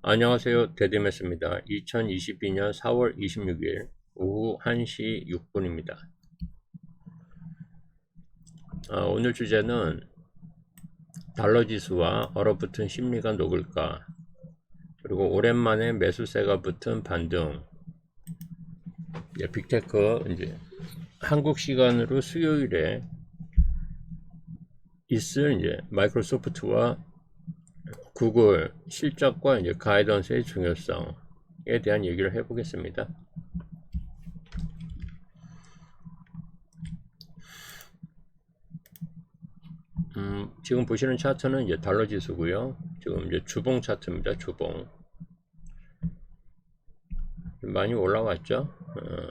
안녕하세요. 데드메스입니다. 2022년 4월 26일 오후 1시 6분입니다. 오늘 주제는 달러 지수와 얼어붙은 심리가 녹을까, 그리고 오랜만에 매수세가 붙은 반등. 빅테크 이제 한국 시간으로 수요일에 있을 이제 마이크로소프트와 구글 실적과 이제 가이던스의 중요성에 대한 얘기를 해보겠습니다. 지금 보시는 차트는 이제 달러 지수고요. 지금 이제 주봉 차트입니다. 주봉 많이 올라왔죠.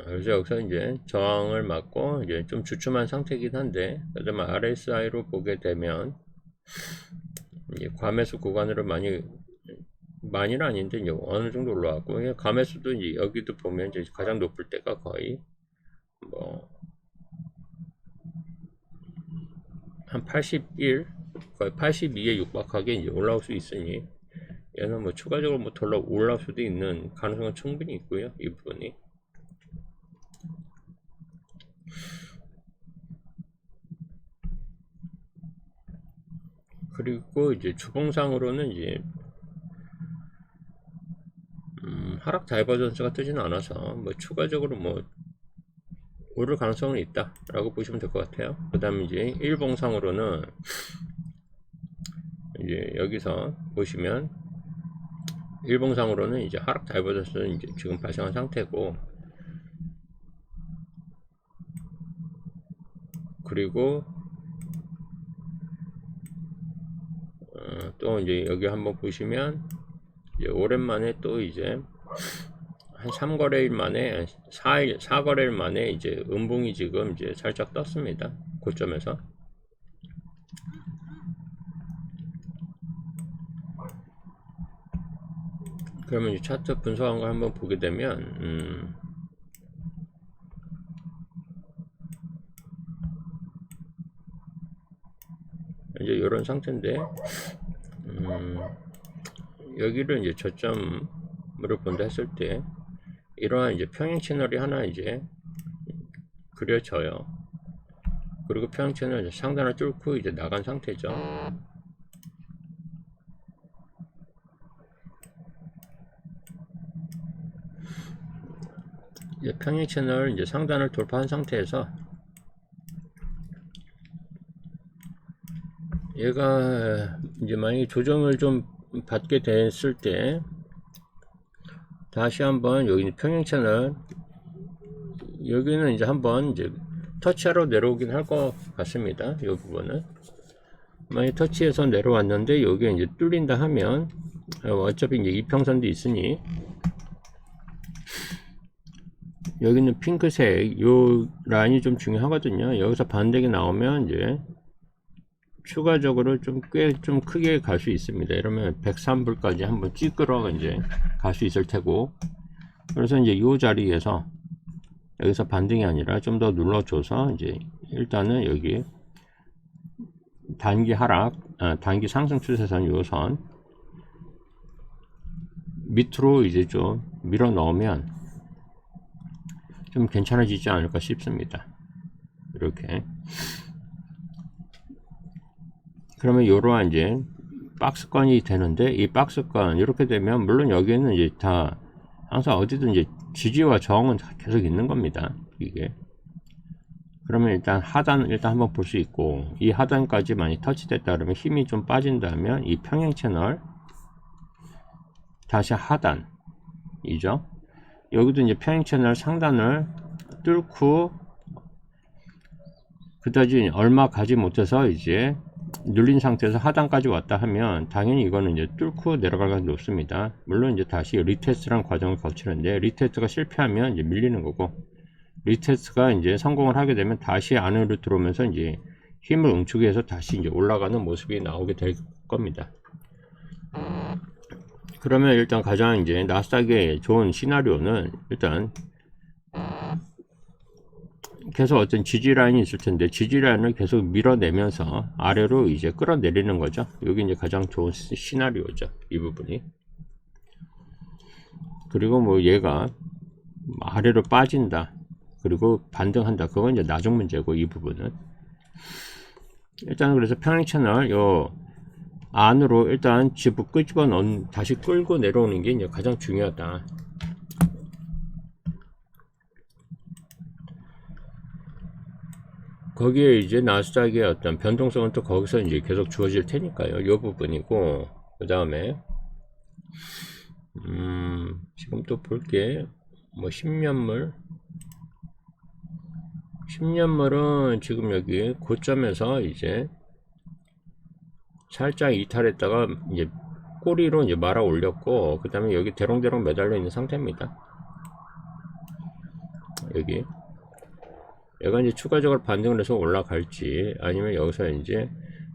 그래서 여기서 이제 저항을 맞고 이제 좀 주춤한 상태이긴 한데, 그래도 RSI로 보게 되면 이제 과매수 구간으로 많이는 아닌데 이제 어느 정도 올라왔고, 과매수도 이제 여기도 보면 이제 가장 높을 때가 거의 한 81, 거의 82에 육박하게 이제 올라올 수 있으니, 얘는 추가적으로 더 올라올 수도 있는 가능성은 충분히 있고요. 이 부분이. 그리고 이제 주봉상으로는 이제 하락 다이버전스가 뜨지는 않아서 추가적으로 오를 가능성은 있다 라고 보시면 될 것 같아요. 그 다음에 이제 일봉상으로는 이제 여기서 보시면 일봉상으로는 이제 하락 다이버전스는 이제 지금 발생한 상태고, 그리고 또 이제 여기 한번 보시면 이제 오랜만에 또 이제 한 3거래일 만에 4거래일 만에 이제 음봉이 지금 이제 살짝 떴습니다. 고점에서. 그러면 이 차트 분석한 걸 한번 보게 되면 이제 이런 상태인데, 여기를 이제 저점으로 본다 했을 때 이러한 이제 평행 채널이 하나 이제 그려져요. 그리고 평행 채널 상단을 뚫고 이제 나간 상태죠. 이제 평행 채널 이제 상단을 돌파한 상태에서 얘가 이제 만약에 조정을 좀 받게 됐을 때 다시 한번 여기 평행 채널 여기는 이제 한번 이제 터치하러 내려오긴 할 것 같습니다. 이 부분은 만약에 터치해서 내려왔는데 여기 이제 뚫린다 하면 어차피 이제 이평선도 있으니 여기는 핑크색 요 라인이 좀 중요하거든요. 여기서 반대기 나오면 이제 추가적으로 꽤 좀 크게 갈 수 있습니다. 이러면 103불까지 한번 찌끄러 이제 갈 수 있을 테고, 그래서 이제 이 자리에서 여기서 반등이 아니라 좀 더 눌러줘서 이제 일단은 여기 단기 상승 추세선 요선 밑으로 이제 좀 밀어 넣으면 좀 괜찮아지지 않을까 싶습니다. 이렇게. 그러면 이러한 이제 박스권이 되는데, 이 박스권 이렇게 되면 물론 여기에는 이제 다 항상 어디든 이제 지지와 저항은 계속 있는 겁니다. 이게. 그러면 일단 하단 한번 볼 수 있고, 이 하단까지 많이 터치됐다 그러면 힘이 좀 빠진다면 이 평행 채널 다시 하단이죠. 여기도 이제 평행 채널 상단을 뚫고 그다지 얼마 가지 못해서 이제 눌린 상태에서 하단까지 왔다 하면 당연히 이거는 이제 뚫고 내려갈 가능성이 높습니다. 물론 이제 다시 리테스트란 과정을 거치는데, 리테스트가 실패하면 이제 밀리는 거고, 리테스트가 이제 성공을 하게 되면 다시 안으로 들어오면서 이제 힘을 응축해서 해서 다시 이제 올라가는 모습이 나오게 될 겁니다. 그러면 일단 가장 이제 나스닥의 좋은 시나리오는 일단 계속 어떤 지지라인이 있을 텐데, 지지라인을 계속 밀어내면서 아래로 이제 끌어내리는 거죠. 여기 이제 가장 좋은 시나리오죠. 이 부분이. 그리고 뭐 얘가 아래로 빠진다, 그리고 반등한다, 그건 이제 나중 문제고, 이 부분은 일단 그래서 평행 채널 요 안으로 일단 끄집어 넣은, 다시 끌고 내려오는 게 이제 가장 중요하다. 거기에 이제 나스닥의 어떤 변동성은 또 거기서 이제 계속 주어질 테니까요. 이 부분이고, 그 다음에 지금 또 볼게, 뭐 10년물은 지금 여기 고점에서 이제 살짝 이탈했다가 이제 꼬리로 이제 말아 올렸고, 그 다음에 여기 대롱대롱 매달려 있는 상태입니다. 여기 얘가 이제 추가적으로 반등을 해서 올라갈지 아니면 여기서 이제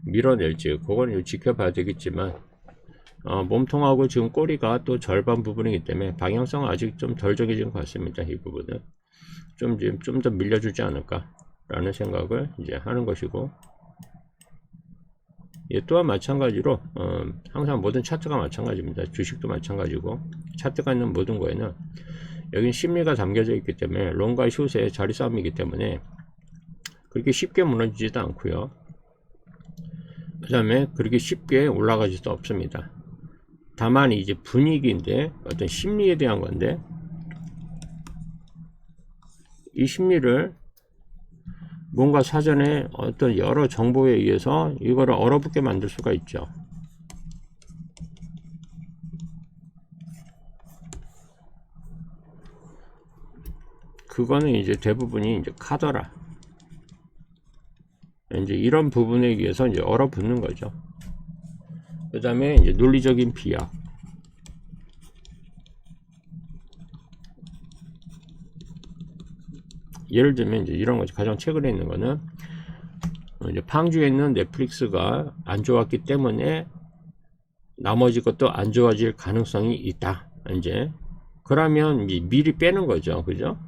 밀어낼지, 그건 지켜봐야 되겠지만, 몸통하고 지금 꼬리가 또 절반 부분이기 때문에 방향성은 아직 좀 덜 정해진 것 같습니다. 이 부분은 좀 더 밀려주지 않을까 라는 생각을 이제 하는 것이고, 예, 또한 마찬가지로 항상 모든 차트가 마찬가지입니다. 주식도 마찬가지고, 차트가 있는 모든 거에는 여긴 심리가 담겨져 있기 때문에 롱과 숏의 자리 싸움이기 때문에 그렇게 쉽게 무너지지도 않고요, 그 다음에 그렇게 쉽게 올라가지도 없습니다. 다만 이제 분위기인데, 어떤 심리에 대한 건데, 이 심리를 뭔가 사전에 어떤 여러 정보에 의해서 이거를 얼어붙게 만들 수가 있죠. 그거는 이제 대부분이 이제 카더라, 이제 이런 부분에 의해서 이제 얼어붙는 거죠. 그 다음에 이제 논리적인 비약, 예를 들면 이제 이런 거죠. 가장 최근에 있는 거는 이제 팡주에 있는 넷플릭스가 안 좋았기 때문에 나머지 것도 안 좋아질 가능성이 있다. 이제 그러면 이제 미리 빼는 거죠. 그죠?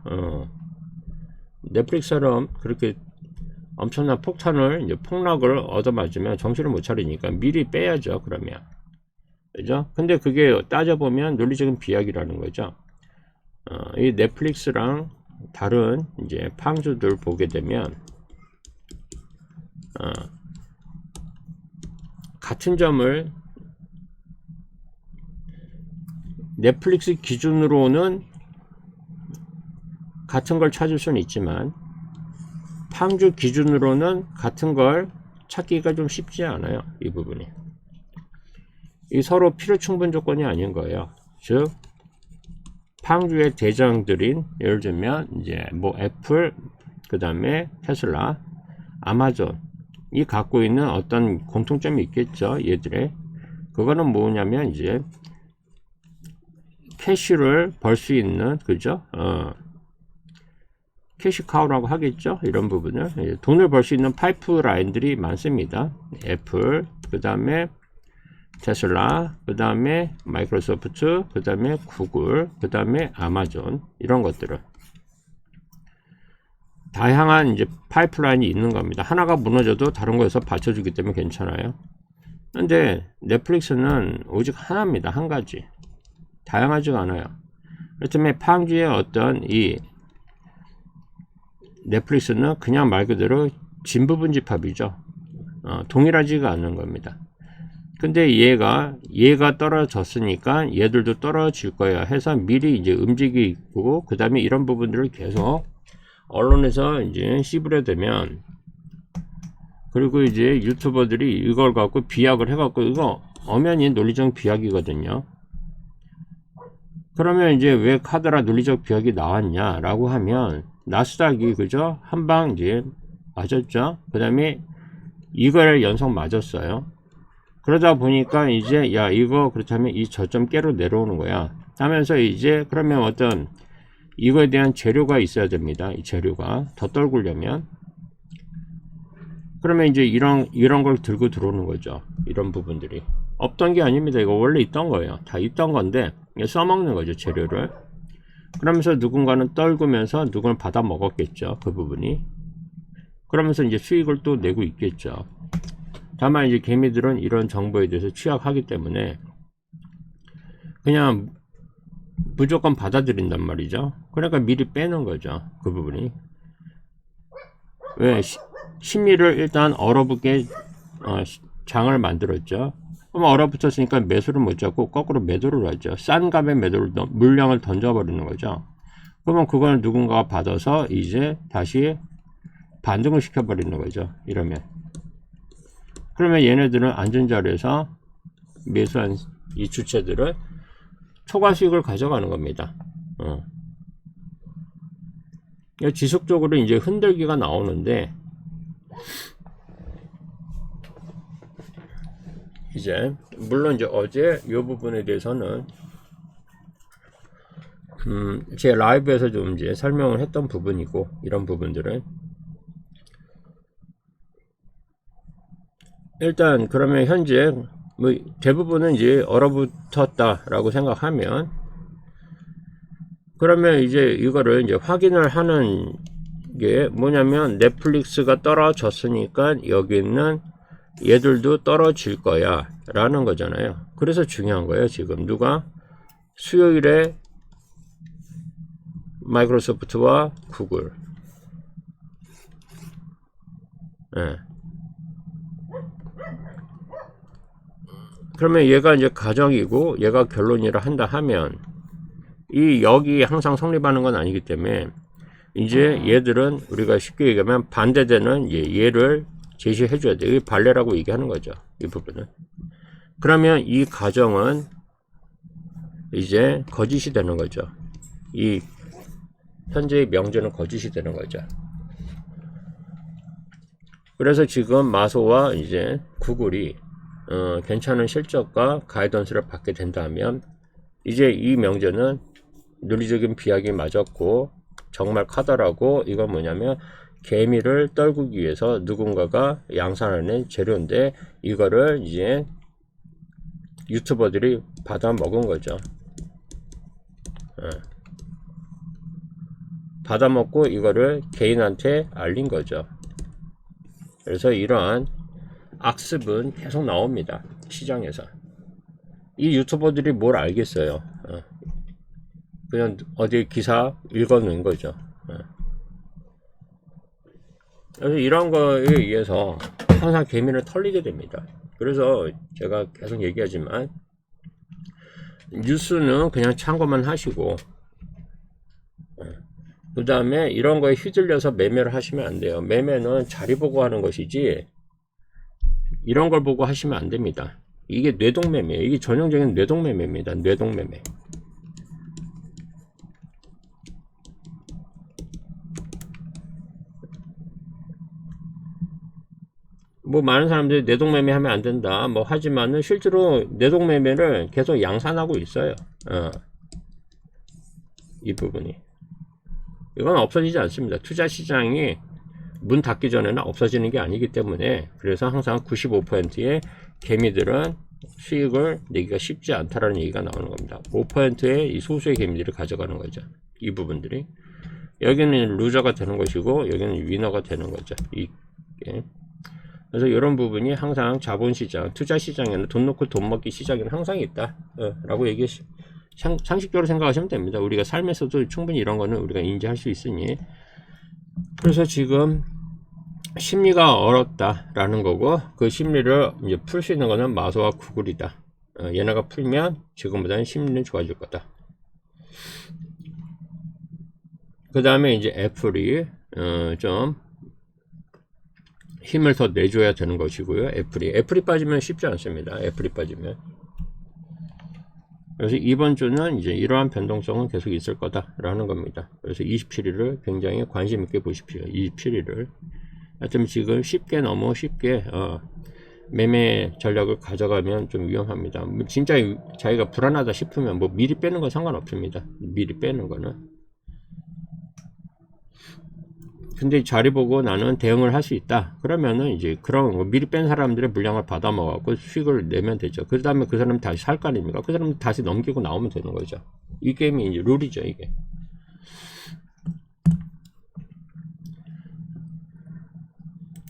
넷플릭스처럼 그렇게 엄청난 폭탄을, 이제 폭락을 얻어맞으면 정신을 못 차리니까 미리 빼야죠. 그러면. 그죠? 근데 그게 따져보면 논리적인 비약이라는 거죠. 이 넷플릭스랑 다른 이제 팡주들 보게 되면, 같은 점을 넷플릭스 기준으로는 같은 걸 찾을 수는 있지만, 팡주 기준으로는 같은 걸 찾기가 좀 쉽지 않아요. 이 부분이. 이 서로 필요 충분 조건이 아닌 거예요. 즉, 팡주의 대장들인, 예를 들면 이제 뭐 애플, 그 다음에 테슬라, 아마존이 갖고 있는 어떤 공통점이 있겠죠. 얘들의. 그거는 뭐냐면 이제 캐시를 벌 수 있는, 그죠? 캐시카우라고 하겠죠. 이런 부분을, 돈을 벌 수 있는 파이프라인들이 많습니다. 애플, 그 다음에 테슬라, 그 다음에 마이크로소프트, 그 다음에 구글, 그 다음에 아마존, 이런 것들은 다양한 이제 파이프라인이 있는 겁니다. 하나가 무너져도 다른 거에서 받쳐주기 때문에 괜찮아요. 근데 넷플릭스는 오직 하나입니다. 한 가지. 다양하지가 않아요. 그렇기 때문에 팡주의 어떤 이 넷플릭스는 그냥 말 그대로 진부분집합이죠. 동일하지가 않는 겁니다. 근데 얘가 떨어졌으니까 얘들도 떨어질 거야 해서 미리 이제 움직이고, 그 다음에 이런 부분들을 계속 언론에서 이제 씹으려되면, 그리고 이제 유튜버들이 이걸 갖고 비약을 해갖고, 이거 엄연히 논리적 비약이거든요. 그러면 이제 왜 카더라 논리적 비약이 나왔냐라고 하면, 나스닥이 그죠? 한방 이제 맞았죠? 그 다음에 이걸 연속 맞았어요. 그러다 보니까 이제 야, 이거 그렇다면 이 저점 깨로 내려오는 거야 하면서, 이제 그러면 어떤 이거에 대한 재료가 있어야 됩니다. 이 재료가 더 떨구려면. 그러면 이제 이런 걸 들고 들어오는 거죠. 이런 부분들이 없던 게 아닙니다. 이거 원래 있던 거예요. 다 있던 건데 써먹는 거죠, 재료를. 그러면서 누군가는 떨구면서 누군가는 받아 먹었겠죠. 그 부분이. 그러면서 이제 수익을 또 내고 있겠죠. 다만 이제 개미들은 이런 정보에 대해서 취약하기 때문에 그냥 무조건 받아들인단 말이죠. 그러니까 미리 빼는 거죠. 그 부분이. 왜? 심리를 일단 얼어붙게 장을 만들었죠. 그럼 얼어붙었으니까 매수를 못 잡고 거꾸로 매도를 하죠. 싼 값에 매도를 물량을 던져버리는 거죠. 그러면 그걸 누군가가 받아서 이제 다시 반등을 시켜버리는 거죠. 이러면. 그러면 얘네들은 안전자리에서 매수한 이 주체들은 초과 수익을 가져가는 겁니다. 지속적으로 이제 흔들기가 나오는데, 이제 물론 이제 어제 이 부분에 대해서는 제 라이브에서 좀 이제 설명을 했던 부분이고, 이런 부분들은 일단 그러면 현재 뭐 대부분은 이제 얼어붙었다라고 생각하면, 그러면 이제 이거를 이제 확인을 하는 게 뭐냐면, 넷플릭스가 떨어졌으니까 여기는 얘들도 떨어질 거야 라는 거잖아요. 그래서 중요한 거예요. 지금 누가 수요일에 마이크로소프트와 구글, 그러면 얘가 이제 가정이고 얘가 결론이라 한다 하면, 이 여기 항상 성립하는 건 아니기 때문에 이제 얘들은 우리가 쉽게 얘기하면 반대되는 얘를 제시해 줘야 돼요. 이 발레라고 얘기하는 거죠. 이 부분은. 그러면 이 가정은 이제 거짓이 되는 거죠. 이 현재의 명제는 거짓이 되는 거죠. 그래서 지금 마소와 이제 구글이 괜찮은 실적과 가이던스를 받게 된다면, 이제 이 명제는 논리적인 비약이 맞았고 정말 카더라고, 이건 뭐냐면 개미를 떨구기 위해서 누군가가 양산하는 재료인데, 이거를 이제 유튜버들이 받아 먹은 거죠. 받아 먹고 이거를 개인한테 알린 거죠. 그래서 이러한 악습은 계속 나옵니다. 시장에서. 이 유튜버들이 뭘 알겠어요. 그냥 어디 기사 읽어놓은 거죠. 그래서 이런 거에 의해서 항상 개미를 털리게 됩니다. 그래서 제가 계속 얘기하지만, 뉴스는 그냥 참고만 하시고, 그 다음에 이런 거에 휘둘려서 매매를 하시면 안 돼요. 매매는 자리 보고 하는 것이지 이런 걸 보고 하시면 안 됩니다. 이게 뇌동매매예요. 이게 전형적인 뇌동매매입니다. 뇌동매매. 뭐 많은 사람들이 뇌동매매 하면 안 된다 뭐 하지만은, 실제로 뇌동매매를 계속 양산하고 있어요. 이 부분이. 이건 없어지지 않습니다. 투자 시장이 문 닫기 전에는 없어지는 게 아니기 때문에, 그래서 항상 95%의 개미들은 수익을 내기가 쉽지 않다라는 얘기가 나오는 겁니다. 5%의 이 소수의 개미들이 가져가는 거죠. 이 부분들이. 여기는 루저가 되는 것이고 여기는 위너가 되는 거죠. 이게. 그래서 이런 부분이 항상 자본시장, 투자시장에는 돈 놓고 돈 먹기 시장에는 항상 있다 라고 상식적으로 생각하시면 됩니다. 우리가 삶에서도 충분히 이런 거는 우리가 인지할 수 있으니. 그래서 지금 심리가 어렵다라는 거고, 그 심리를 이제 풀 수 있는 거는 마소와 구글이다. 얘네가 풀면 지금보다는 심리는 좋아질 거다. 그 다음에 이제 애플이 좀 힘을 더 내줘야 되는 것이고요. 애플이 빠지면 쉽지 않습니다. 애플이 빠지면. 그래서 이번 주는 이제 이러한 변동성은 계속 있을 거다라는 겁니다. 그래서 27일을 굉장히 관심 있게 보십시오. 27일을. 하여튼 지금 너무 쉽게 매매 전략을 가져가면 좀 위험합니다. 진짜 자기가 불안하다 싶으면 뭐 미리 빼는 건 상관없습니다. 미리 빼는 거는. 근데 자리 보고 나는 대응을 할 수 있다. 그러면은 이제 그런 미리 뺀 사람들의 물량을 받아 먹고 수익을 내면 되죠. 그 다음에 그 사람이 다시 살 거 아닙니까? 그 사람이 다시 넘기고 나오면 되는 거죠. 이 게임이 이제 룰이죠, 이게.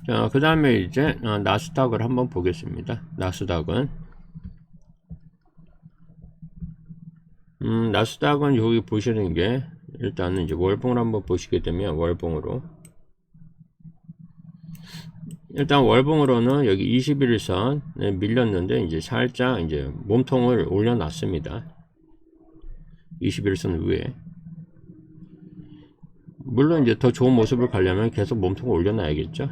자, 그 다음에 이제 나스닥을 한번 보겠습니다. 나스닥은 나스닥은 여기 보시는 게 일단은 이제 월봉을 한번 보시게 되면 월봉으로 일단 월봉으로는 여기 21일선에 밀렸는데 이제 살짝 이제 몸통을 올려놨습니다. 21일선 위에. 물론 이제 더 좋은 모습을 가려면 계속 몸통을 올려놔야겠죠.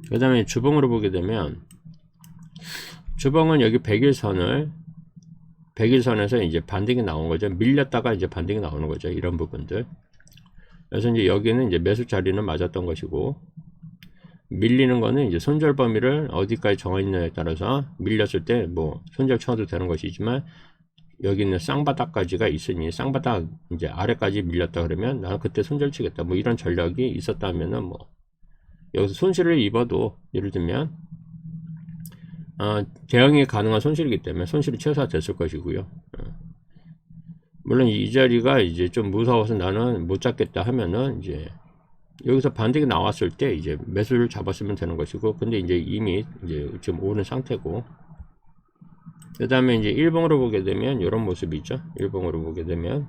그 다음에 주봉으로 보게 되면 주봉은 여기 100일선에서 이제 반등이 나온 거죠. 밀렸다가 이제 반등이 나오는 거죠. 이런 부분들. 그래서 이제 여기는 이제 매수 자리는 맞았던 것이고, 밀리는 거는 이제 손절 범위를 어디까지 정했느냐에 따라서 밀렸을 때 뭐 손절 쳐도 되는 것이지만, 여기는 쌍바닥까지가 있으니 쌍바닥 이제 아래까지 밀렸다 그러면 나는 그때 손절 치겠다. 뭐 이런 전략이 있었다면은 뭐 여기서 손실을 입어도 예를 들면 대응이 가능한 손실이기 때문에 손실이 최소화됐을 것이고요. 물론 이 자리가 이제 좀 무서워서 나는 못 잡겠다 하면은 이제 여기서 반등이 나왔을 때 이제 매수를 잡았으면 되는 것이고, 근데 이제 이미 이제 지금 오는 상태고, 그 다음에 이제 일봉으로 보게 되면 이런 모습이죠. 일봉으로 보게 되면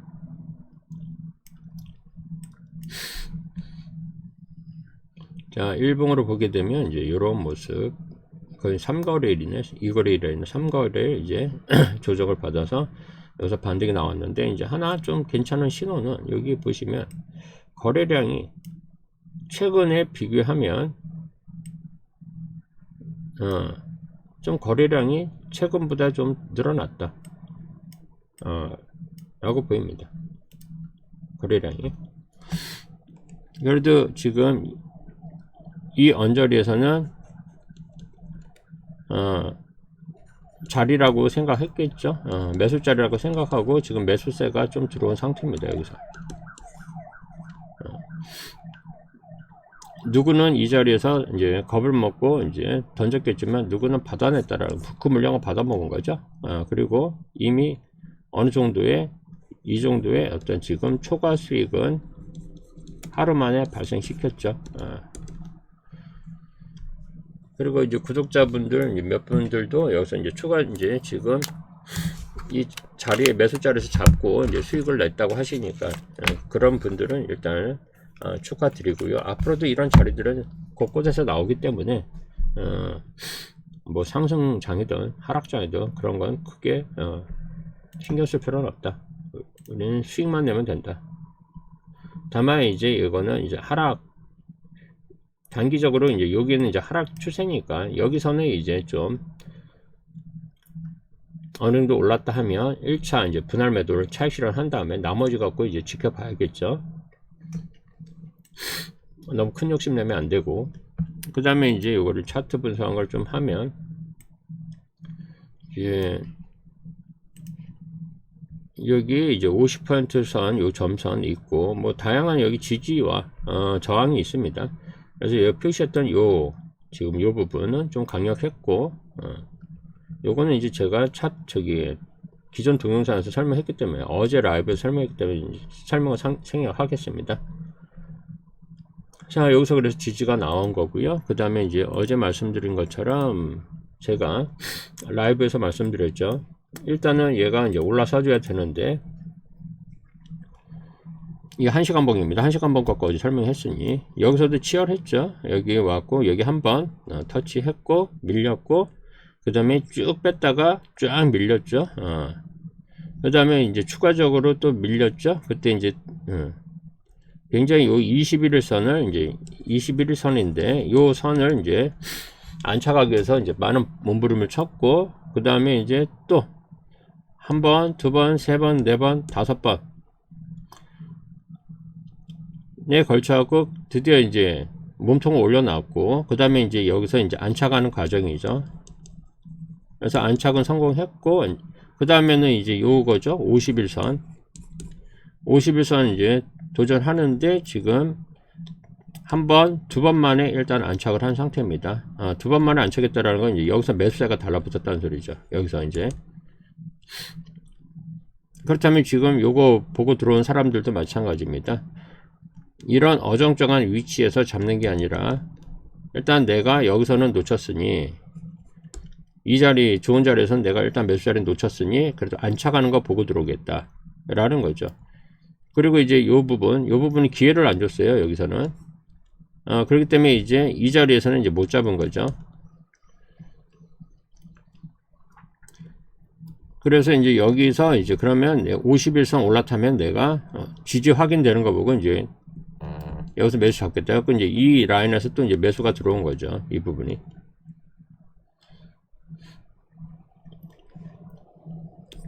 자, 일봉으로 보게 되면 이제 이런 모습, 거의 3거래일이네. 2거래일이네. 3거래일 이제 조정을 받아서 여기서 반등이 나왔는데, 이제 하나 좀 괜찮은 신호는 여기 보시면 거래량이 최근에 비교하면 좀 거래량이 최근보다 좀 늘어났다 라고 보입니다. 거래량이 그래도 지금 이 언저리에서는 자리라고 생각했겠죠. 매수 자리라고 생각하고 지금 매수세가 좀 들어온 상태입니다. 여기서 누구는 이 자리에서 이제 겁을 먹고 이제 던졌겠지만, 누구는 받아냈다라는 그 물량을 받아먹은 거죠. 그리고 이미 어느 정도의 이 정도의 어떤 지금 초과 수익은 하루 만에 발생시켰죠. 그리고 이제 구독자분들 몇 분들도 여기서 이제 추가 이제 지금 이 자리에 매수 자리에서 잡고 이제 수익을 냈다고 하시니까 그런 분들은 일단 축하드리고요. 앞으로도 이런 자리들은 곳곳에서 나오기 때문에 뭐 상승장이든 하락장이든 그런 건 크게 신경 쓸 필요는 없다. 우리는 수익만 내면 된다. 다만 이제 이거는 이제 하락, 단기적으로 이제 여기는 이제 하락 추세니까 여기서는 이제 좀 어느 정도 올랐다 하면 1차 이제 분할 매도를 차익 실현한 다음에 나머지 갖고 이제 지켜봐야겠죠. 너무 큰 욕심 내면 안 되고, 그 다음에 이제 이거를 차트 분석을 좀 하면 이제 여기 이제 50% 선, 요 점선 있고 뭐 다양한 여기 지지와 저항이 있습니다. 그래서 여기 표시했던 요 지금 요 부분은 좀 강력했고, 요거는 이제 제가 기존 동영상에서 설명했기 때문에, 어제 라이브에서 설명했기 때문에 설명을 생략하겠습니다. 자, 여기서 그래서 지지가 나온 거고요. 그 다음에 이제 어제 말씀드린 것처럼 제가 라이브에서 말씀드렸죠. 일단은 얘가 이제 올라서 줘야 되는데, 이게 1시간 봉입니다. 1시간 봉 갖고 어제 설명했으니 여기서도 치열했죠. 여기 왔고 여기 한번 터치했고 밀렸고, 그 다음에 쭉 뺐다가 쫙 밀렸죠. 그 다음에 이제 추가적으로 또 밀렸죠. 그때 이제 굉장히 요 21일선을 이제 21일선인데 요 선을 이제 안착하기 위해서 이제 많은 몸부림을 쳤고, 그 다음에 이제 또 한 번, 두 번, 세 번, 네 번, 다섯 번에 걸쳐갖고 드디어 이제 몸통을 올려놨고, 그 다음에 이제 여기서 이제 안착하는 과정이죠. 그래서 안착은 성공했고, 그 다음에는 이제 요거죠. 51선 이제 도전하는데 지금 한 번, 두 번 만에 일단 안착을 한 상태입니다. 두 번 만에 안착했다라는 건 이제 여기서 매수세가 달라붙었다는 소리죠. 여기서 이제. 그렇다면 지금 요거 보고 들어온 사람들도 마찬가지입니다. 이런 어정쩡한 위치에서 잡는 게 아니라, 일단 내가 여기서는 놓쳤으니 이 자리 좋은 자리에서는 내가 일단 매수 자리 놓쳤으니 그래도 안착하는 거 보고 들어오겠다 라는 거죠. 그리고 이제 요 부분이 기회를 안 줬어요. 여기서는 그렇기 때문에 이제 이 자리에서는 이제 못 잡은 거죠. 그래서 이제 여기서 이제 그러면 51선 올라타면 내가 지지 확인되는 거 보고 이제 여기서 매수 잡겠다 했고, 이제 이 라인에서 또 이제 매수가 들어온 거죠. 이 부분이.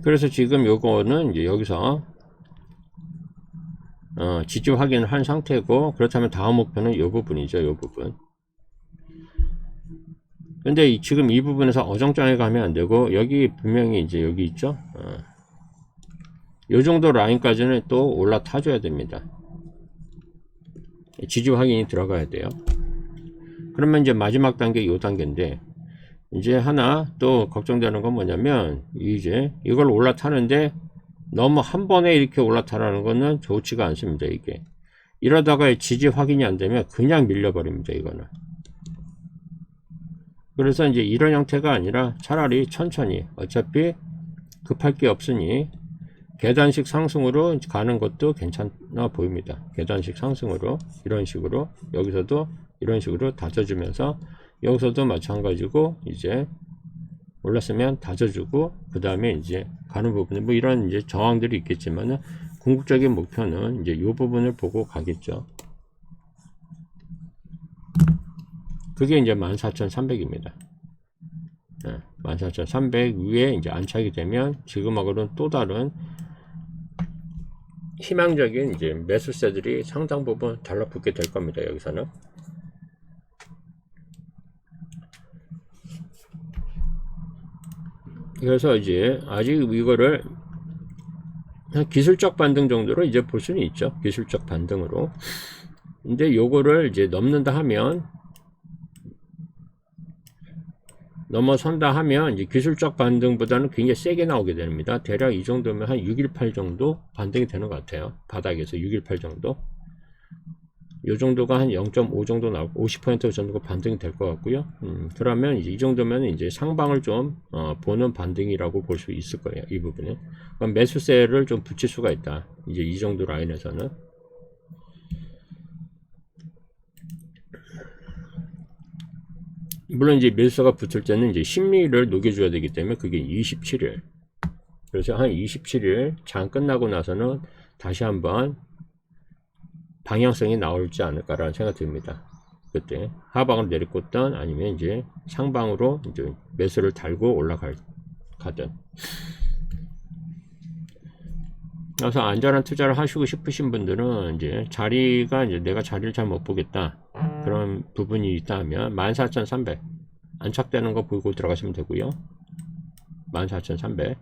그래서 지금 요거는 이제 여기서 지지 확인을 한 상태고, 그렇다면 다음 목표는 요 부분이죠. 요 부분. 근데 지금 이 부분에서 어정쩡하게 가면 안 되고, 여기 분명히 이제 여기 있죠. 요 정도 라인까지는 또 올라타줘야 됩니다. 지지 확인이 들어가야 돼요. 그러면 이제 마지막 단계 요 단계인데, 이제 하나 또 걱정되는 건 뭐냐면, 이제 이걸 올라타는데 너무 한 번에 이렇게 올라타라는 거는 좋지가 않습니다. 이게 이러다가 지지 확인이 안 되면 그냥 밀려버립니다. 이거는. 그래서 이제 이런 형태가 아니라 차라리 천천히, 어차피 급할 게 없으니 계단식 상승으로 가는 것도 괜찮아 보입니다. 계단식 상승으로 이런 식으로, 여기서도 이런 식으로 다져주면서, 여기서도 마찬가지고 이제 올랐으면 다져주고, 그 다음에 이제 가는 부분에 뭐 이런 이제 저항들이 있겠지만은, 궁극적인 목표는 이제 이 부분을 보고 가겠죠. 그게 이제 14,300입니다. 14,300 위에 이제 안착이 되면 지금하고는 또 다른 희망적인 이제 매수세들이 상당 부분 달라붙게 될 겁니다. 여기서는. 그래서 이제 아직 이거를 기술적 반등 정도로 이제 볼 수는 있죠. 기술적 반등으로. 근데 요거를 이제 넘는다 하면, 넘어선다 하면 이제 기술적 반등보다는 굉장히 세게 나오게 됩니다. 대략 이 정도면 한 618 정도 반등이 되는 것 같아요. 바닥에서 618 정도. 요 정도가 한 0.5 정도 나오고 50% 정도가 반등이 될 것 같고요. 그러면 이제 이 정도면 이제 상방을 좀 보는 반등이라고 볼 수 있을 거예요. 이 부분에. 그럼 매수세를 좀 붙일 수가 있다. 이제 이 정도 라인에서는. 물론 이제 매수세가 붙을 때는 이제 심리를 녹여줘야 되기 때문에 그게 27일. 그래서 한 27일 장 끝나고 나서는 다시 한번 방향성이 나올지 않을까라는 생각이 듭니다. 그때 하방으로 내리꽂든 아니면 이제 상방으로 이제 매수를 달고 가든. 그래서 안전한 투자를 하시고 싶으신 분들은 이제 자리가 이제 내가 자리를 잘 못 보겠다 그런 부분이 있다면 14,300 안착되는 거 보고 들어가시면 되고요. 14,300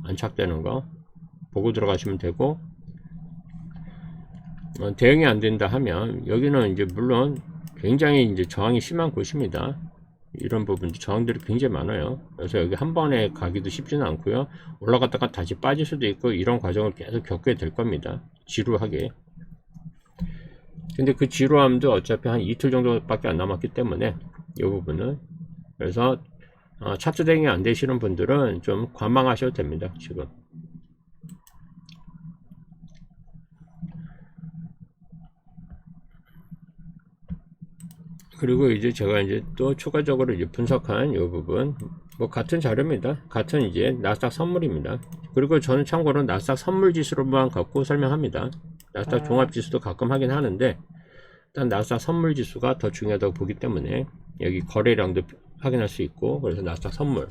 안착되는 거 보고 들어가시면 되고, 대응이 안 된다 하면 여기는 이제 물론 굉장히 이제 저항이 심한 곳입니다. 이런 부분도 저항들이 굉장히 많아요. 그래서 여기 한 번에 가기도 쉽지는 않고요. 올라갔다가 다시 빠질 수도 있고, 이런 과정을 계속 겪게 될 겁니다. 지루하게. 근데 그 지루함도 어차피 한 이틀 정도밖에 안 남았기 때문에 이 부분은, 그래서 차트 대응이 안 되시는 분들은 좀 관망하셔도 됩니다. 지금. 그리고 이제 제가 이제 또 추가적으로 이제 분석한 이 부분, 뭐 같은 자료입니다. 같은 이제 나스닥 선물입니다. 그리고 저는 참고로 나스닥 선물 지수로만 갖고 설명합니다. 나스닥 종합 지수도 가끔 하긴 하는데, 일단 나스닥 선물 지수가 더 중요하다고 보기 때문에 여기 거래량도 확인할 수 있고, 그래서 나스닥 선물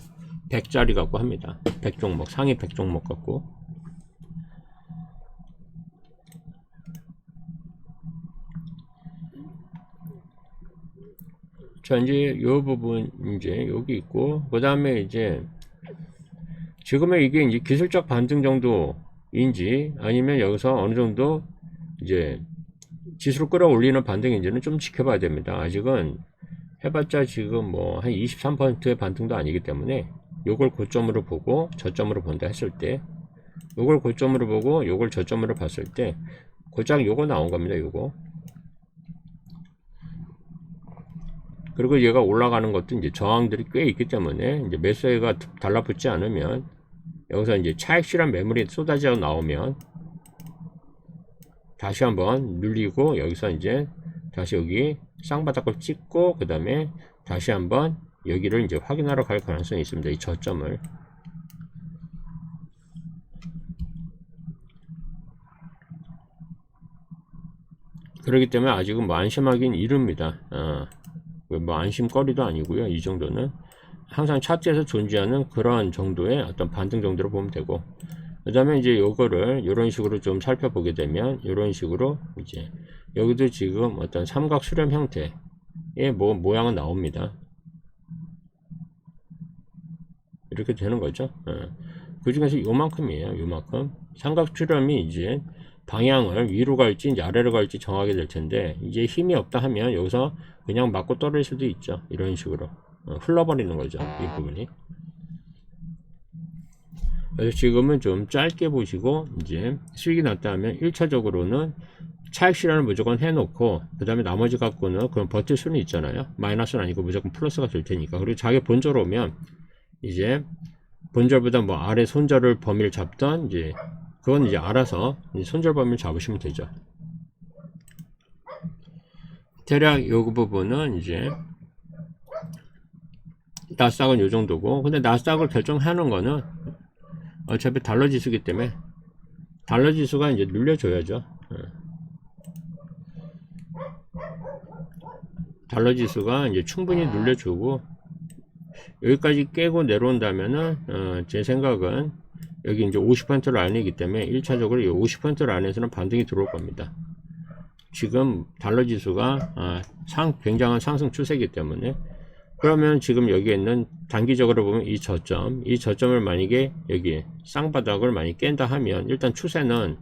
100짜리 갖고 합니다. 100종목, 상위 100종목 갖고. 자, 이제 요 부분 이제 여기 있고, 그 다음에 이제 지금의 이게 이제 기술적 반등 정도인지 아니면 여기서 어느 정도 이제 지수를 끌어올리는 반등인지는 좀 지켜봐야 됩니다. 아직은 해봤자 지금 뭐 한 23%의 반등도 아니기 때문에 요걸 고점으로 보고 저점으로 본다 했을 때, 요걸 고점으로 보고 요걸 저점으로 봤을 때 고작 요거 나온 겁니다. 요거 그리고 얘가 올라가는 것도 이제 저항들이 꽤 있기 때문에 이제 매수가 달라붙지 않으면 여기서 이제 차익실현 매물이 쏟아져 나오면 다시 한번 눌리고 여기서 이제 다시 여기 쌍바닥을 찍고 그 다음에 다시 한번 여기를 이제 확인하러 갈 가능성이 있습니다. 이 저점을. 그렇기 때문에 아직은 뭐 안심하긴 이릅니다. 뭐 안심거리도 아니고요. 이 정도는 항상 차트에서 존재하는 그런 정도의 어떤 반등 정도로 보면 되고, 그 다음에 이제 요거를 이런 식으로 좀 살펴보게 되면 이런 식으로 이제 여기도 지금 어떤 삼각 수렴 형태의 모양은 나옵니다. 이렇게 되는 거죠. 그 중에서 요만큼이에요. 요만큼 삼각 수렴이 이제 방향을 위로 갈지 이제 아래로 갈지 정하게 될 텐데, 이제 힘이 없다 하면 여기서 그냥 맞고 떨어질 수도 있죠. 이런 식으로 흘러버리는 거죠, 이 부분이. 그래서 지금은 좀 짧게 보시고 이제 수익이 났다 하면 1차적으로는 차익 실현을 무조건 해놓고 그 다음에 나머지 갖고는 그럼 버틸 수는 있잖아요. 마이너스는 아니고 무조건 플러스가 될 테니까. 그리고 자기 본절 오면 이제 본절보다 뭐 아래 손절을 범위를 잡던 이제 그건 이제 알아서 손절 범위를 잡으시면 되죠. 대략 요 부분은 이제 나스닥은 요 정도고, 근데 나스닥을 결정하는 거는 어차피 달러 지수기 때문에 달러 지수가 이제 눌려줘야죠. 달러 지수가 이제 충분히 눌려주고 여기까지 깨고 내려온다면은 제 생각은 여기 이제 50%를 안이기 때문에 1차적으로 이 50%를 안에서는 반등이 들어올 겁니다. 지금 달러 지수가 굉장한 상승 추세이기 때문에, 그러면 지금 여기에 있는 단기적으로 보면 이 저점을 만약에 여기 쌍바닥을 많이 깬다 하면 일단 추세는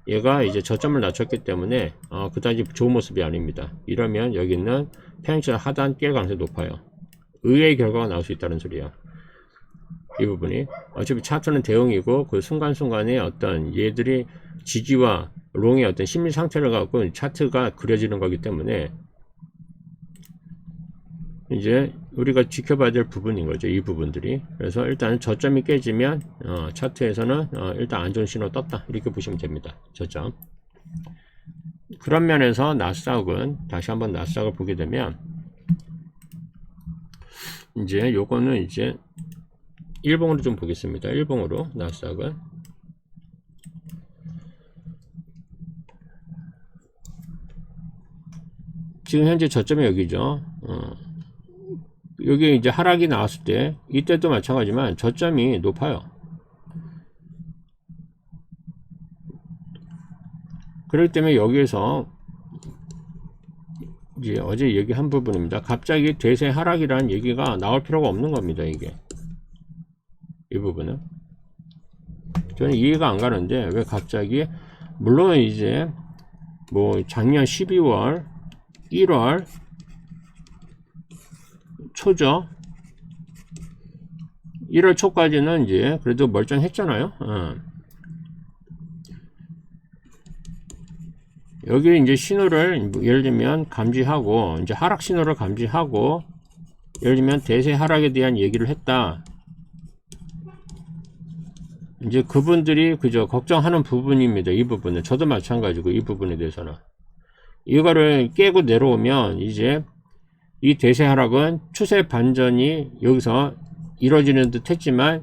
얘가 이제 저점을 낮췄기 때문에 그다지 좋은 모습이 아닙니다. 이러면 여기 있는 평행선 하단 깰 가능성이 높아요. 의외의 결과가 나올 수 있다는 소리야. 이 부분이 어차피 차트는 대응이고 그 순간순간에 어떤 얘들이 지지와 롱의 어떤 심리 상태를 갖고 차트가 그려지는 거기 때문에 이제 우리가 지켜봐야 될 부분인 거죠, 이 부분들이. 그래서 일단 저점이 깨지면 차트에서는 일단 안 좋은 신호 떴다, 이렇게 보시면 됩니다. 저점. 그런 면에서 나스닥은 다시 한번 나스닥을 보게 되면 이제 요거는 이제 일봉으로 좀 보겠습니다. 일봉으로 나스닥은 지금 현재 저점이 여기죠. 여기 이제 하락이 나왔을 때 이때도 마찬가지지만 저점이 높아요. 그렇기 때문에 여기에서 이제 어제 얘기한 부분입니다. 갑자기 대세 하락이라는 얘기가 나올 필요가 없는 겁니다. 이게 이 부분은 저는 이해가 안 가는데 왜 갑자기, 물론 이제 뭐 작년 12월 1월 초죠. 1월 초까지는 이제 그래도 멀쩡했잖아요. 여기 이제 신호를 예를 들면 감지하고 이제 하락 신호를 감지하고 예를 들면 대세 하락에 대한 얘기를 했다. 이제 그분들이 그저 걱정하는 부분입니다. 이 부분은 저도 마찬가지고 이 부분에 대해서는 이거를 깨고 내려오면 이제 이 대세 하락은 추세 반전이 여기서 이루어지는 듯 했지만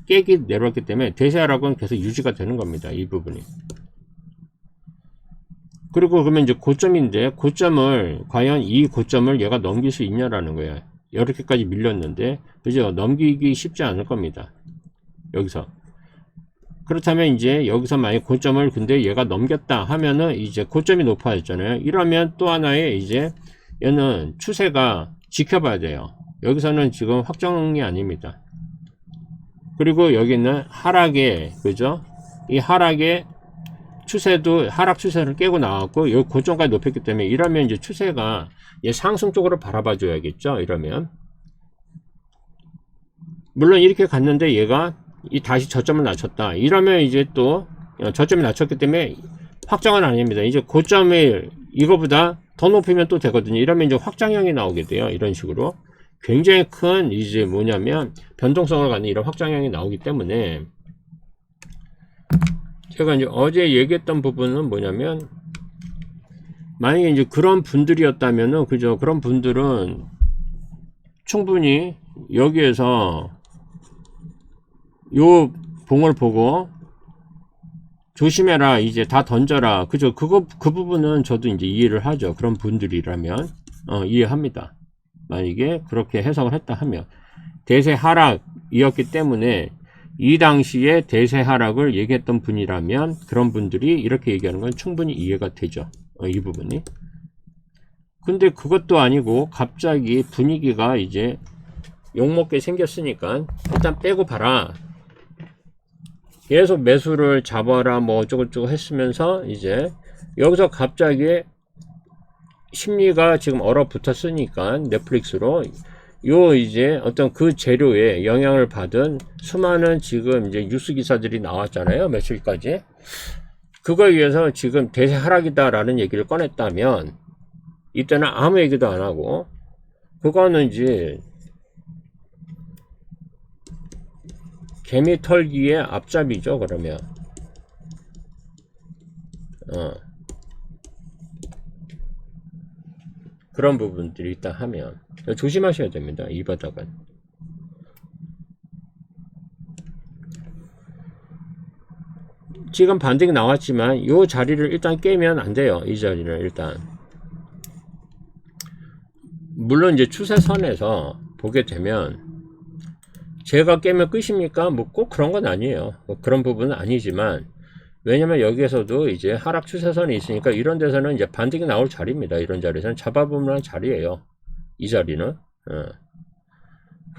깨기 내려왔기 때문에 대세 하락은 계속 유지가 되는 겁니다. 이 부분이. 그리고 그러면 이제 고점인데 고점을 과연 이 고점을 얘가 넘길 수 있냐라는 거예요. 이렇게까지 밀렸는데 그죠? 넘기기 쉽지 않을 겁니다. 여기서. 그렇다면 이제 여기서 만약 고점을 근데 얘가 넘겼다 하면은 이제 고점이 높아졌잖아요. 이러면 또 하나의 이제 얘는 추세가 지켜봐야 돼요. 여기서는 지금 확정이 아닙니다. 그리고 여기는 하락에 그죠? 이 하락의 추세도 하락 추세를 깨고 나왔고 여기 고점까지 높였기 때문에 이러면 이제 추세가 얘 상승 쪽으로 바라봐 줘야겠죠. 이러면 물론 이렇게 갔는데 얘가 이 다시 저점을 낮췄다. 이러면 이제 또 저점이 낮췄기 때문에 확정은 아닙니다. 이제 고점을 이거보다 더 높이면 또 되거든요. 이러면 이제 확장형이 나오게 돼요. 이런 식으로 굉장히 큰 이제 뭐냐면 변동성을 갖는 이런 확장형이 나오기 때문에 제가 이제 어제 얘기했던 부분은 뭐냐면 만약에 이제 그런 분들이었다면은 그죠, 그런 분들은 충분히 여기에서 요 봉을 보고 조심해라, 이제 다 던져라, 그죠, 그 부분은 저도 이제 이해를 하죠. 그런 분들이라면 이해합니다. 만약에 그렇게 해석을 했다 하면 대세 하락이었기 때문에 이 당시에 대세 하락을 얘기했던 분이라면 그런 분들이 이렇게 얘기하는 건 충분히 이해가 되죠. 이 부분이. 근데 그것도 아니고 갑자기 분위기가 이제 욕먹게 생겼으니까 일단 빼고 봐라, 계속 매수를 잡아라, 뭐 어쩌고저쩌고 했으면서 이제 여기서 갑자기 심리가 지금 얼어붙었으니까 넷플릭스로 요 이제 어떤 그 재료에 영향을 받은 수많은 지금 이제 뉴스 기사들이 나왔잖아요, 며칠까지. 그거에 의해서 지금 대세 하락이다 라는 얘기를 꺼냈다면 이때는 아무 얘기도 안 하고, 그거는 이제 개미 털기의 앞잡이죠. 그러면 그런 부분들이 있다 하면 조심하셔야 됩니다. 이 바닥은. 지금 반등이 나왔지만 이 자리를 일단 깨면 안 돼요. 이 자리를 일단. 물론 이제 추세선에서 보게 되면 제가 깨면 끝입니까? 뭐 꼭 그런 건 아니에요. 뭐 그런 부분은 아니지만, 왜냐면 여기에서도 이제 하락 추세선이 있으니까 이런 데서는 이제 반등이 나올 자리입니다. 이런 자리에서는 잡아보면 자리예요. 이 자리는.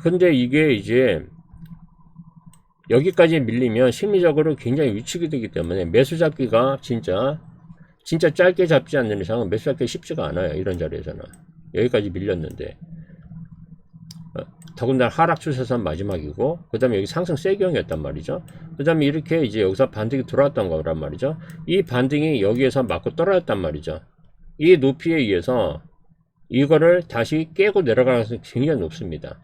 근데 이게 이제 여기까지 밀리면 심리적으로 굉장히 위축이 되기 때문에 매수 잡기가 진짜 짧게 잡지 않는 이상은 매수 잡기 쉽지가 않아요. 이런 자리에서는. 여기까지 밀렸는데. 더군다나 하락 추세선 마지막이고, 그 다음에 여기 상승 세경이었단 말이죠. 그 다음에 이렇게 이제 여기서 반등이 들어왔던 거란 말이죠. 이 반등이 여기에서 맞고 떨어졌단 말이죠. 이 높이에 의해서 이거를 다시 깨고 내려가는 가능성이 굉장히 높습니다.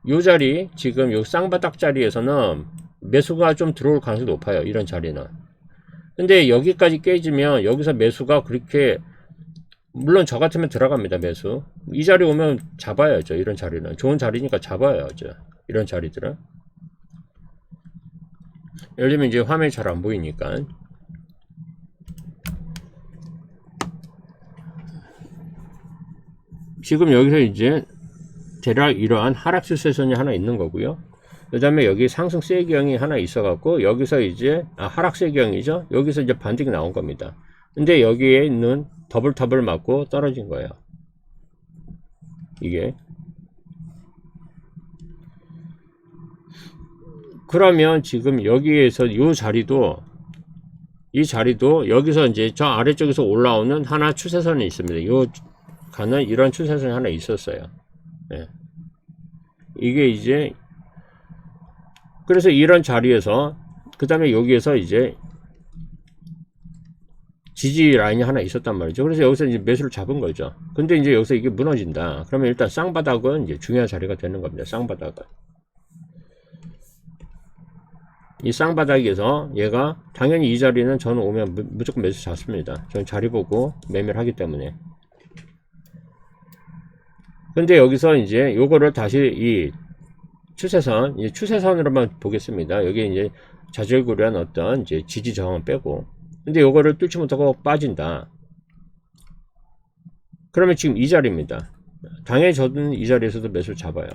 요 자리, 지금 요 쌍바닥 자리에서는 매수가 좀 들어올 가능성이 높아요. 이런 자리는. 근데 여기까지 깨지면 여기서 매수가 그렇게, 물론 저 같으면 들어갑니다. 매수. 이 자리 오면 잡아야죠. 이런 자리는 좋은 자리니까 잡아야죠. 이런 자리들은. 예를 들면 이제 화면이 잘 안 보이니까 지금 여기서 이제 대략 이러한 하락 추세선이 하나 있는 거고요. 그 다음에 여기 상승 세경이 하나 있어 갖고 여기서 이제 하락 세경이죠. 여기서 이제 반등이 나온 겁니다. 근데 여기에 있는 더블탑을 맞고 떨어진 거예요. 이게. 그러면 지금 여기에서 이 자리도 여기서 이제 저 아래쪽에서 올라오는 하나 추세선이 있습니다. 요 가는 이런 추세선이 하나 있었어요. 예. 이게 이제 그래서 이런 자리에서 그 다음에 여기에서 이제 지지 라인이 하나 있었단 말이죠. 그래서 여기서 이제 매수를 잡은 거죠. 근데 이제 여기서 이게 무너진다. 그러면 일단 쌍바닥은 이제 중요한 자리가 되는 겁니다. 쌍바닥은. 이 쌍바닥에서 얘가 당연히 이 자리는 저는 오면 무조건 매수 잡습니다. 저는 자리 보고 매매를 하기 때문에. 근데 여기서 이제 요거를 다시 이 추세선으로만 보겠습니다. 여기 이제 자질구레한 어떤 이제 지지 저항을 빼고, 근데 요거를 뚫지 못하고 빠진다. 그러면 지금 이 자리입니다. 당연히 저는 이 자리에서도 매수를 잡아요.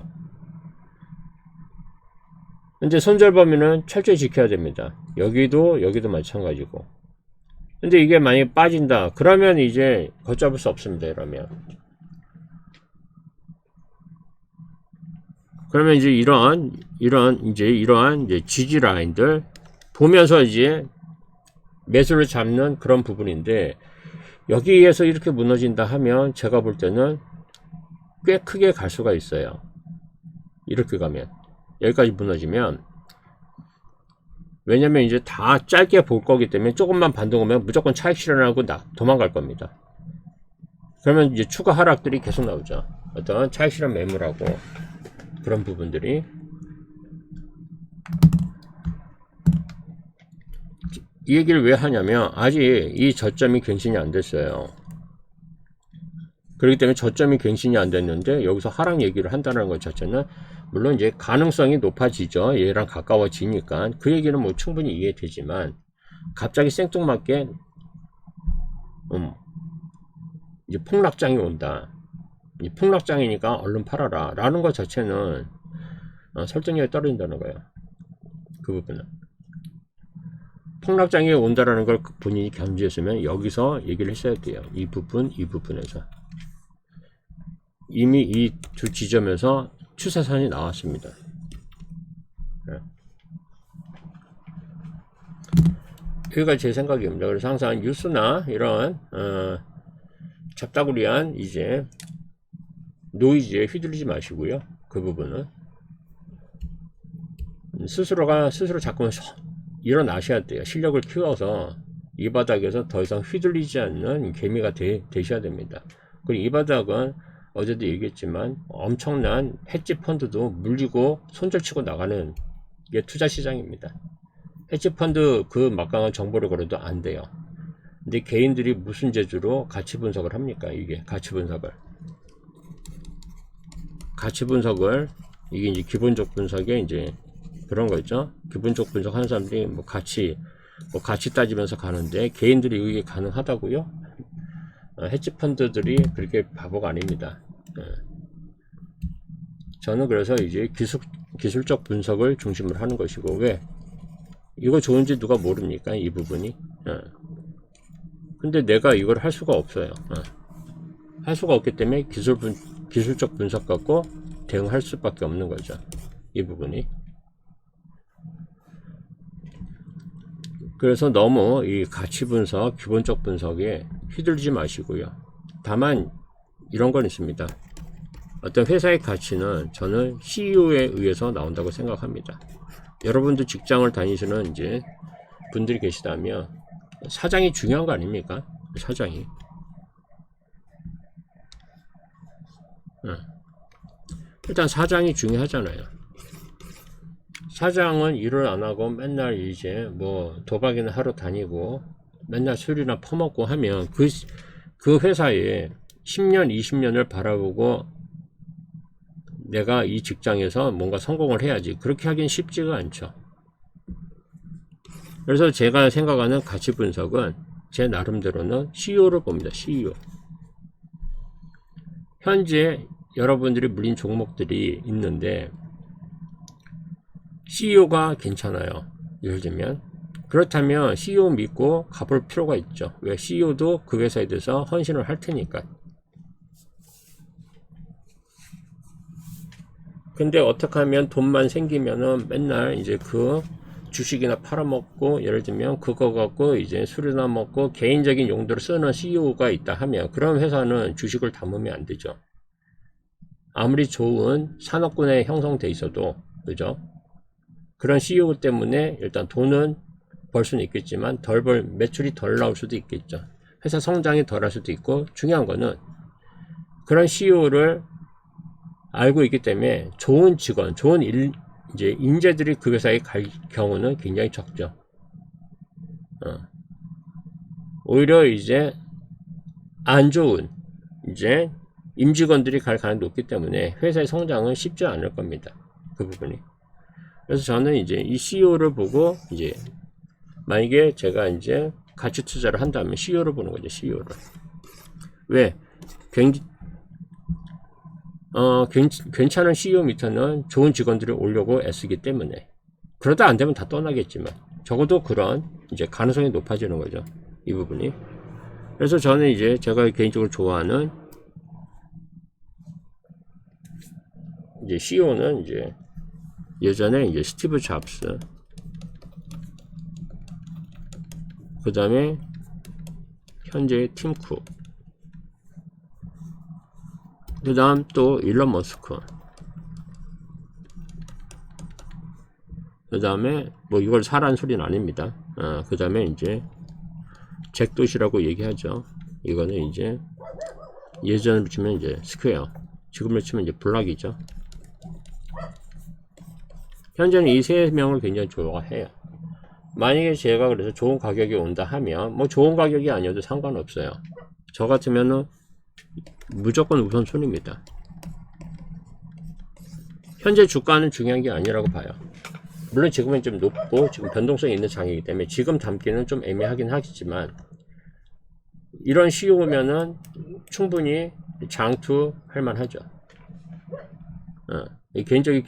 근데 손절 범위는 철저히 지켜야 됩니다. 여기도 마찬가지고. 근데 이게 만약에 빠진다. 그러면 이제 걷잡을 수 없습니다. 그러면 이제 이러한 이제 지지 라인들 보면서 이제 매수를 잡는 그런 부분인데, 여기에서 이렇게 무너진다 하면 제가 볼 때는 꽤 크게 갈 수가 있어요. 이렇게 가면 여기까지 무너지면, 왜냐면 이제 다 짧게 볼 거기 때문에 조금만 반등 오면 무조건 차익 실현하고 도망갈 겁니다. 그러면 이제 추가 하락들이 계속 나오죠. 어떤 차익 실현 매물하고 그런 부분들이. 이 얘기를 왜 하냐면 아직 이 저점이 갱신이 안 됐어요. 그렇기 때문에 저점이 갱신이 안 됐는데 여기서 하락 얘기를 한다는 것 자체는 물론 이제 가능성이 높아지죠. 얘랑 가까워지니까 그 얘기는 뭐 충분히 이해되지만 갑자기 생뚱맞게 이제 폭락장이 온다. 이 폭락장이니까 얼른 팔아라 라는 것 자체는 설득력이 떨어진다는 거예요. 그 부분은 폭락장이 온다라는 걸 본인이 견지했으면 여기서 얘기를 했어야 돼요. 이 부분에서 이미 이 두 지점에서 추세선이 나왔습니다. 여기가 제 생각입니다. 그래서 항상 뉴스나 이런 잡다구리한 이제 노이즈에 휘둘리지 마시고요. 그 부분은 스스로 자꾸 일어나셔야 돼요. 실력을 키워서 이 바닥에서 더 이상 휘둘리지 않는 개미가 되셔야 됩니다. 그리고 이 바닥은 어제도 얘기했지만 엄청난 헤지 펀드도 물리고 손절치고 나가는 게 투자 시장입니다. 헤지 펀드 그 막강한 정보를 걸어도 안 돼요. 근데 개인들이 무슨 재주로 가치 분석을 합니까? 이게 가치 분석을 이게 이제 기본적 분석에 이제 그런 거 있죠. 기본적 분석 하는 사람들이 뭐 가치 따지면서 가는데 개인들이 이게 가능하다고요? 헤지 펀드들이 그렇게 바보가 아닙니다. 저는 그래서 이제 기술적 분석을 중심으로 하는 것이고, 왜 이거 좋은지 누가 모릅니까? 이 부분이. 근데 내가 이걸 할 수가 없어요. 할 수가 없기 때문에 기술적 분석 갖고 대응할 수밖에 없는 거죠. 이 부분이. 그래서 너무 이 가치 분석, 기본적 분석에 휘둘리지 마시고요. 다만 이런 건 있습니다. 어떤 회사의 가치는 저는 CEO에 의해서 나온다고 생각합니다. 여러분도 직장을 다니시는 이제 분들이 계시다면 사장이 중요한 거 아닙니까? 사장이. 일단 사장이 중요하잖아요. 사장은 일을 안 하고 맨날 이제 뭐 도박이나 하러 다니고 맨날 술이나 퍼먹고 하면 그 회사에 10년, 20년을 바라보고 내가 이 직장에서 뭔가 성공을 해야지. 그렇게 하긴 쉽지가 않죠. 그래서 제가 생각하는 가치 분석은 제 나름대로는 CEO를 봅니다. CEO. 현재 여러분들이 물린 종목들이 있는데 CEO가 괜찮아요. 예를 들면 그렇다면 CEO 믿고 가볼 필요가 있죠. 왜? CEO도 그 회사에 대해서 헌신을 할 테니까. 근데 어떻게 하면 돈만 생기면은 맨날 이제 그 주식이나 팔아먹고, 예를 들면 그거 갖고 이제 술이나 먹고 개인적인 용도로 쓰는 CEO가 있다 하면 그런 회사는 주식을 담으면 안 되죠. 아무리 좋은 산업군에 형성돼 있어도, 그죠? 그런 CEO 때문에 일단 돈은 벌 수는 있겠지만 매출이 덜 나올 수도 있겠죠. 회사 성장이 덜 할 수도 있고, 중요한 거는 그런 CEO를 알고 있기 때문에 좋은 직원, 이제 인재들이 그 회사에 갈 경우는 굉장히 적죠. 오히려 이제 안 좋은 이제 임직원들이 갈 가능성이 높기 때문에 회사의 성장은 쉽지 않을 겁니다. 그 부분이. 그래서 저는 이제 이 CEO를 보고, 이제 만약에 제가 이제 가치 투자를 한다면 CEO를 보는 거죠. CEO를. 왜? 괜찮은 CEO 밑에는 좋은 직원들을 오려고 애쓰기 때문에. 그러다 안 되면 다 떠나겠지만 적어도 그런 이제 가능성이 높아지는 거죠. 이 부분이. 그래서 저는 이제 제가 개인적으로 좋아하는 이제 CEO는 이제 예전에 이제 스티브 잡스, 그 다음에 현재의 팀 쿡, 그 다음 또 일론 머스크, 그 다음에 뭐 이걸 사라는 소리는 아닙니다. 그 다음에 이제 잭도시라고 얘기하죠. 이거는 이제 예전으로 치면 이제 스퀘어, 지금으로 치면 이제 블락이죠. 현재는 이 세 명을 굉장히 좋아해요. 만약에 제가 그래서 좋은 가격이 온다 하면 뭐 좋은 가격이 아니어도 상관없어요. 저 같으면은 무조건 우선순위입니다. 현재 주가는 중요한 게 아니라고 봐요. 물론 지금은 좀 높고 지금 변동성이 있는 장이기 때문에 지금 담기는 좀 애매하긴 하겠지만 이런 시효면은 충분히 장투 할 만하죠. 개인적인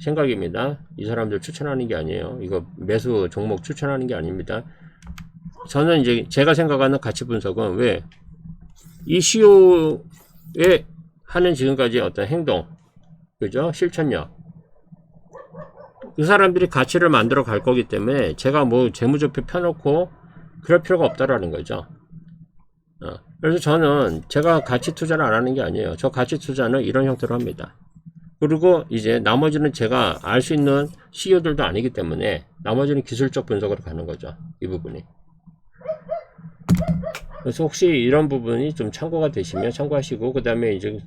생각입니다. 이 사람들 추천하는 게 아니에요. 이거 매수 종목 추천하는 게 아닙니다. 저는 이제 제가 생각하는 가치 분석은 왜 이 시효에 하는 지금까지 어떤 행동, 그죠? 실천력. 그 사람들이 가치를 만들어 갈 거기 때문에 제가 뭐 재무제표 펴놓고 그럴 필요가 없다라는 거죠. 그래서 저는 제가 가치 투자를 안 하는 게 아니에요. 저 가치 투자는 이런 형태로 합니다. 그리고 이제 나머지는 제가 알 수 있는 CEO들도 아니기 때문에 나머지는 기술적 분석으로 가는 거죠. 이 부분이. 그래서 혹시 이런 부분이 좀 참고가 되시면 참고하시고, 그 다음에 이제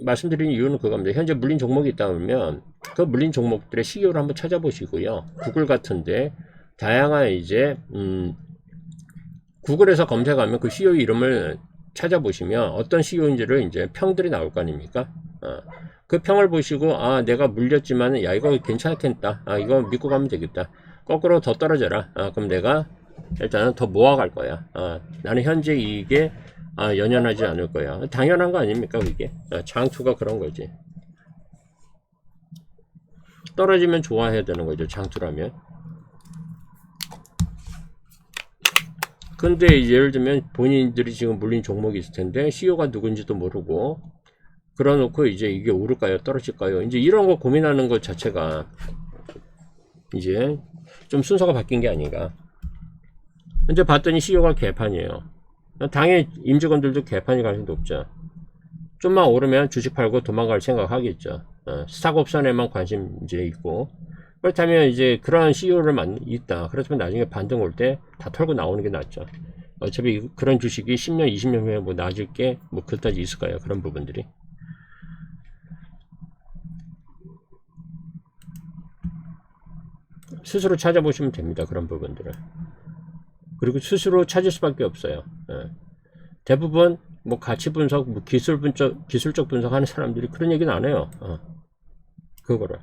말씀드린 이유는 그겁니다. 현재 물린 종목이 있다 보면 그 물린 종목들의 CEO를 한번 찾아보시고요. 구글 같은데 다양한 이제 구글에서 검색하면 그 CEO 이름을 찾아보시면 어떤 CEO인지를 이제 평들이 나올 거 아닙니까? 그 평을 보시고 내가 물렸지만 야 이거 괜찮겠다. 이거 믿고 가면 되겠다. 거꾸로 더 떨어져라. 그럼 내가 일단은 더 모아갈 거야. 나는 현재 이익에 연연하지 않을 거야. 당연한 거 아닙니까 이게? 장투가 그런 거지. 떨어지면 좋아해야 되는 거죠. 장투라면. 근데 이제 예를 들면 본인들이 지금 물린 종목이 있을 텐데 CEO가 누군지도 모르고 그러놓고 이제 이게 오를까요 떨어질까요 이제 이런 거 고민하는 것 자체가 이제 좀 순서가 바뀐 게 아닌가. 현재 봤더니 CEO가 개판이에요. 당연히 임직원들도 개판이 가능성이 높죠. 좀만 오르면 주식 팔고 도망갈 생각하겠죠. 스탁 옵션에만 관심 이제 있고. 그렇다면 이제 그런 CEO를 있다. 그렇다면 나중에 반등 올 때 다 털고 나오는 게 낫죠. 어차피 그런 주식이 10년, 20년 후에 뭐 나아질 게 뭐 그다지 있을까요? 그런 부분들이. 스스로 찾아보시면 됩니다. 그런 부분들을. 그리고 스스로 찾을 수밖에 없어요. 대부분 뭐 가치 분석, 뭐 기술적 분석하는 사람들이 그런 얘기는 안 해요. 그거를.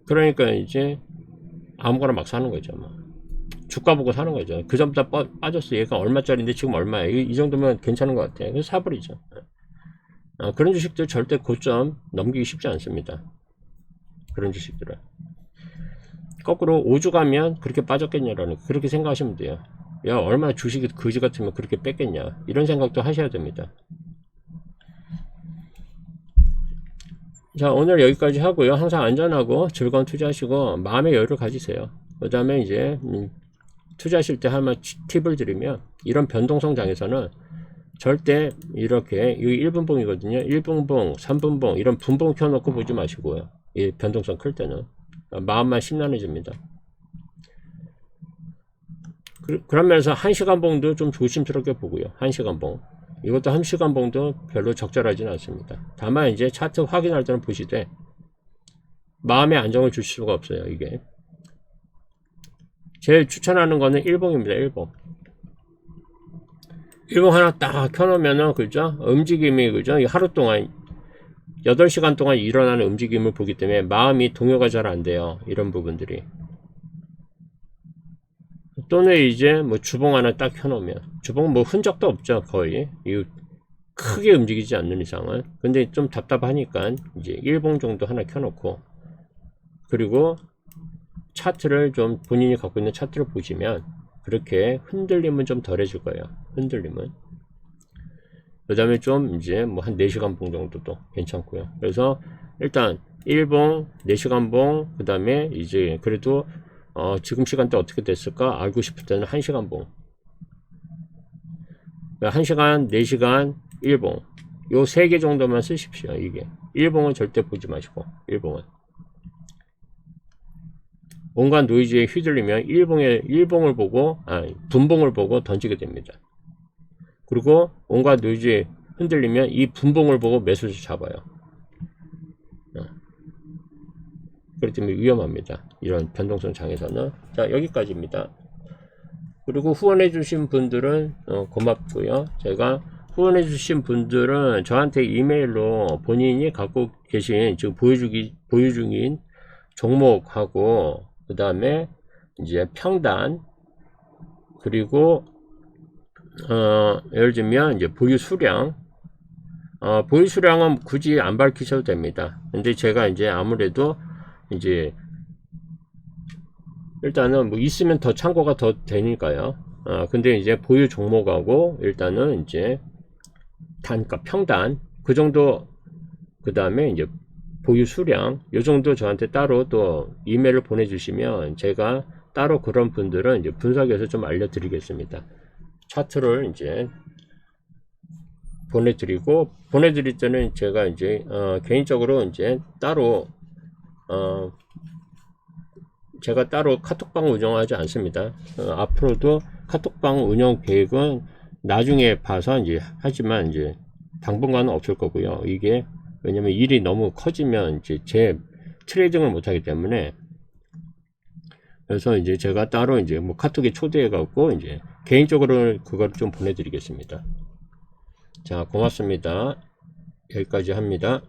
그러니까 이제 아무거나 막 사는 거죠. 뭐. 주가 보고 사는 거죠. 그 전부터 빠졌어. 얘가 얼마짜리인데 지금 얼마야. 이 정도면 괜찮은 것 같아. 그래서 사버리죠. 그런 주식들 절대 고점 넘기기 쉽지 않습니다. 그런 주식들은. 거꾸로 5주 가면 그렇게 빠졌겠냐라는 그렇게 생각하시면 돼요. 야 얼마나 주식이 거지 같으면 그렇게 뺐겠냐 이런 생각도 하셔야 됩니다. 자 오늘 여기까지 하고요. 항상 안전하고 즐거운 투자하시고 마음의 여유를 가지세요. 그 다음에 이제 투자하실 때 한번 팁을 드리면 이런 변동성 장에서는 절대 이렇게 이 1분봉이거든요. 1분봉, 3분봉 이런 분봉 켜놓고 보지 마시고요. 이 변동성 클 때는 마음만 심란해집니다. 그런 면에서 1시간 봉도 좀 조심스럽게 보고요. 1시간 봉 이것도 1시간 봉도 별로 적절하지는 않습니다. 다만 이제 차트 확인할 때는 보시되 마음의 안정을 주실 수가 없어요. 이게 제일 추천하는 거는 1봉입니다. 1봉 1봉 하나 딱 켜놓으면은 그죠? 움직임이 그죠? 하루 동안 8시간 동안 일어나는 움직임을 보기 때문에 마음이 동요가 잘 안 돼요. 이런 부분들이. 또는 이제 뭐 주봉 하나 딱 켜놓으면 주봉 뭐 흔적도 없죠. 거의 크게 움직이지 않는 이상은. 근데 좀 답답하니까 이제 1봉 정도 하나 켜놓고 그리고 차트를 좀 본인이 갖고 있는 차트를 보시면 그렇게 흔들림은 좀 덜해질 거예요. 흔들림은. 그 다음에 좀 이제 뭐 한 4시간 봉 정도도 괜찮고요. 그래서 일단 1봉, 4시간 봉, 그 다음에 이제 그래도 지금 시간대 어떻게 됐을까 알고 싶을 때는 1시간 봉. 1시간, 4시간, 1봉. 요 3개 정도만 쓰십시오. 이게 일봉은 절대 보지 마시고, 일봉은 온갖 노이즈에 휘둘리면 일봉을 보고, 분봉을 보고 던지게 됩니다. 그리고 온갖 노이즈에 흔들리면 이 분봉을 보고 매수를 잡아요. 그렇기 때문에 위험합니다. 이런 변동성 장에서는. 자, 여기까지입니다. 그리고 후원해 주신 분들은 고맙고요. 제가 후원해 주신 분들은 저한테 이메일로 본인이 갖고 계신 지금 보유 중인 종목하고, 그 다음에 이제 평단, 그리고 예를 들면 이제 보유 수량은 굳이 안 밝히셔도 됩니다. 근데 제가 이제 아무래도 이제 일단은 뭐 있으면 더 참고가 더 되니까요. 근데 이제 보유 종목하고 일단은 이제 단가 평단 그 정도, 그 다음에 이제 보유 수량 요 정도 저한테 따로 또 이메일을 보내주시면 제가 따로 그런 분들은 이제 분석해서 좀 알려드리겠습니다. 차트를 이제 보내드릴 때는 제가 이제 개인적으로 이제 따로 제가 따로 카톡방 운영하지 않습니다. 앞으로도 카톡방 운영 계획은 나중에 봐서 이제 하지만 이제 당분간은 없을 거고요. 이게 왜냐면 일이 너무 커지면 이제 제 트레이딩을 못 하기 때문에, 그래서 이제 제가 따로 이제 뭐 카톡에 초대해 갖고 이제 개인적으로 그걸 좀 보내드리겠습니다. 자, 고맙습니다. 여기까지 합니다.